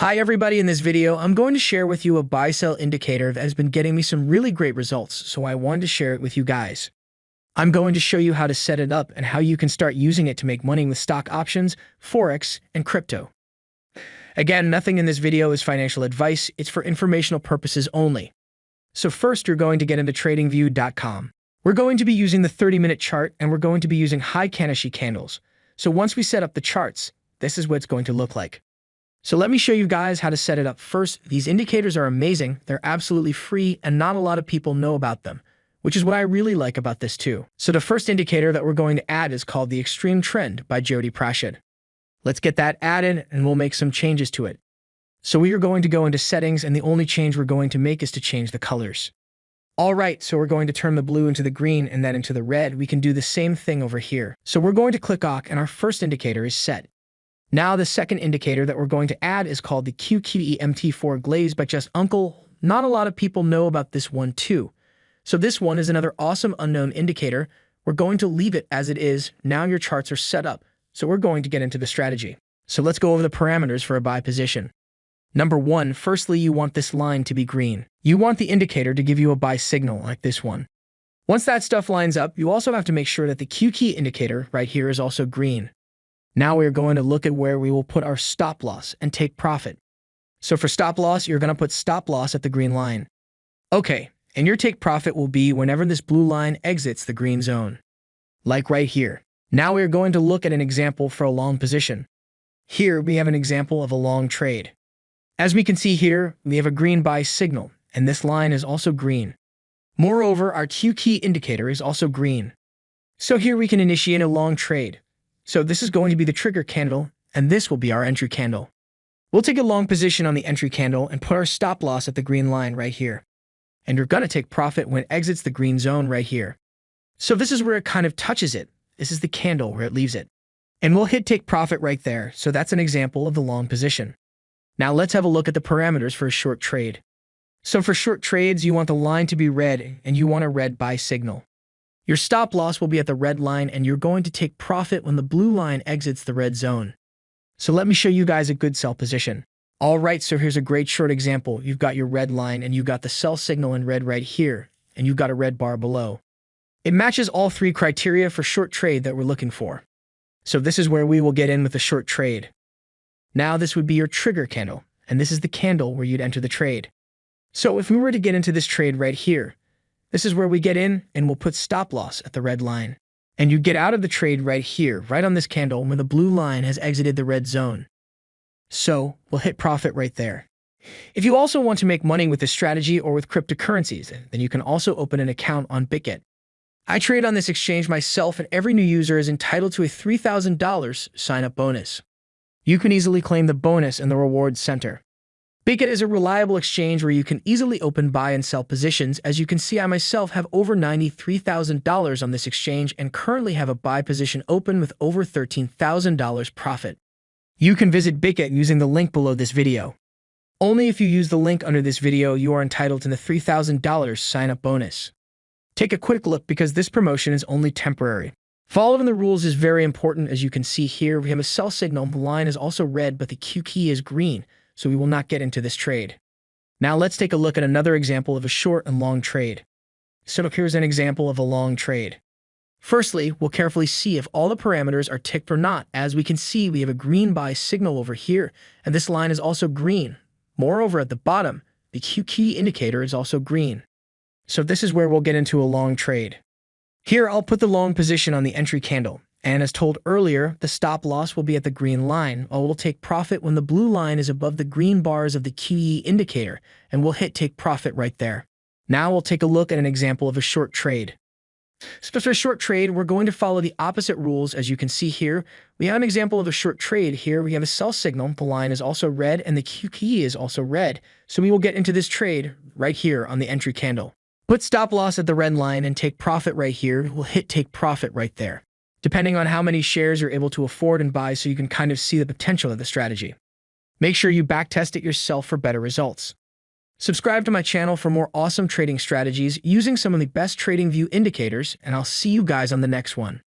Hi everybody, in this video, I'm going to share with you a buy-sell indicator that has been getting me some really great results, so I wanted to share it with you guys. I'm going to show you how to set it up and how you can start using it to make money with stock options, forex, and crypto. Again, nothing in this video is financial advice, it's for informational purposes only. So first, you're going to get into Tradingview.com. We're going to be using the 30-minute chart and we're going to be using high Kanashi candles. So once we set up the charts, this is what it's going to look like. So let me show you guys how to set it up. First, these indicators are amazing, they're absolutely free, and not a lot of people know about them, which is what I really like about this too. So the first indicator that we're going to add is called the Extreme Trend by Jody Prashad. Let's get that added and we'll make some changes to it. So we are going to go into settings and the only change we're going to make is to change the colors. Alright, so we're going to turn the blue into the green and then into the red. We can do the same thing over here. So we're going to click OK and our first indicator is set. Now the second indicator that we're going to add is called the QQEMT4 Glaze by Just Uncle. Not a lot of people know about this one too. So this one is another awesome unknown indicator. We're going to leave it as it is. Now your charts are set up. So we're going to get into the strategy. So let's go over the parameters for a buy position. Number one, firstly, you want this line to be green. You want the indicator to give you a buy signal like this one. Once that stuff lines up, you also have to make sure that the Q key indicator right here is also green. Now we're going to look at where we will put our stop loss and take profit. So for stop loss, you're going to put stop loss at the green line. Okay, and your take profit will be whenever this blue line exits the green zone. Like right here. Now we're going to look at an example for a long position. Here we have an example of a long trade. As we can see here, we have a green buy signal, and this line is also green. Moreover, our Q key indicator is also green. So here we can initiate a long trade. So this is going to be the trigger candle, and this will be our entry candle. We'll take a long position on the entry candle and put our stop loss at the green line right here. And you're going to take profit when it exits the green zone right here. So this is where it kind of touches it. This is the candle where it leaves it. And we'll hit take profit right there, so that's an example of the long position. Now let's have a look at the parameters for a short trade. So for short trades, you want the line to be red, and you want a red buy signal. Your stop loss will be at the red line and you're going to take profit when the blue line exits the red zone. So let me show you guys a good sell position. Alright, so here's a great short example. You've got your red line and you've got the sell signal in red right here, and you've got a red bar below. It matches all three criteria for short trade that we're looking for. So this is where we will get in with a short trade. Now this would be your trigger candle, and this is the candle where you'd enter the trade. So if we were to get into this trade right here, this is where we get in and we'll put stop loss at the red line. And you get out of the trade right here, right on this candle when the blue line has exited the red zone. So we'll hit profit right there. If you also want to make money with this strategy or with cryptocurrencies, then you can also open an account on Bitget. I trade on this exchange myself and every new user is entitled to a $3,000 sign-up bonus. You can easily claim the bonus in the rewards center. Bitget is a reliable exchange where you can easily open buy and sell positions. As you can see, I myself have over $93,000 on this exchange and currently have a buy position open with over $13,000 profit. You can visit Bitget using the link below this video. Only if you use the link under this video, you are entitled to the $3,000 sign-up bonus. Take a quick look because this promotion is only temporary. Following the rules is very important. As you can see here, we have a sell signal. The line is also red, but the Q key is green. So we will not get into this trade. Now let's take a look at another example of a short and long trade. So here's an example of a long trade. Firstly, we'll carefully see if all the parameters are ticked or not. As we can see, we have a green buy signal over here, and this line is also green. Moreover, at the bottom, the Q key indicator is also green. So this is where we'll get into a long trade. Here, I'll put the long position on the entry candle. And as told earlier, the stop loss will be at the green line, or we'll take profit when the blue line is above the green bars of the QE indicator, and we'll hit take profit right there. Now we'll take a look at an example of a short trade. So for a short trade, we're going to follow the opposite rules. As you can see here, we have an example of a short trade. Here we have a sell signal, the line is also red, and the Q key is also red, so we will get into this trade right here on the entry candle. Put stop loss at the red line and take profit right here, we'll hit take profit right there. Depending on how many shares you're able to afford and buy, so you can kind of see the potential of the strategy. Make sure you backtest it yourself for better results. Subscribe to my channel for more awesome trading strategies using some of the best TradingView indicators, and I'll see you guys on the next one.